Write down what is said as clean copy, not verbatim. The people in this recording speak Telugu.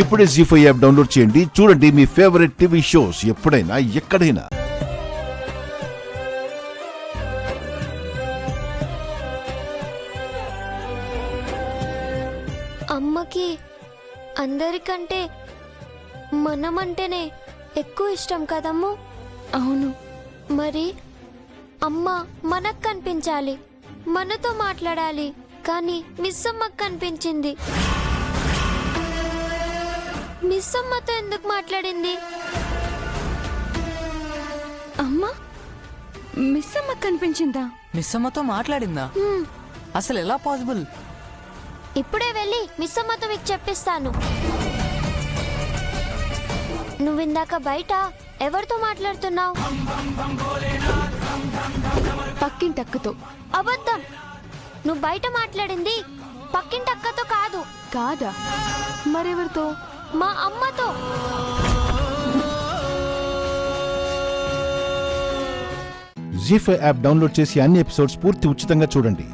ఇప్పుడే జీ5 యాప్ డౌన్లోడ్ చేయండి. చూడండి మీ ఫేవరెట్ టీవీ షోస్ ఎప్పుడైనా ఎక్కడైనా. అమ్మకి అందరికంటే మనమంటేనే ఎక్కువ ఇష్టం కదమ్ము. అవును. మరి అమ్మ మనకు కనిపించాలి, మనతో మాట్లాడాలి. కానీ మిస్ అమ్మకు కనిపించింది. మిస్ అమ్మతో ఎందుకు మాట్లాడింది? అమ్మా, మిస్ అమ్మకు కనిపించిందా? మిస్ అమ్మతో మాట్లాడిందా? అసలు ఎలా పాసిబుల్? ఇప్పుడే వెళ్ళి మిస్ అమ్మతో మీకు చెప్పిస్తాను. నువ్విందాక బయట ఎవరితో మాట్లాడుతున్నావు? పక్కింటక్కతో. అబద్ధం. నువ్వు బయట మాట్లాడింది పక్కింటక్కతో కాదు. కాదా? మరెవరితో? మా అమ్మతో. జీ5 యాప్ డౌన్లోడ్ చేసి అన్ని ఎపిసోడ్స్ పూర్తి ఉచితంగా చూడండి.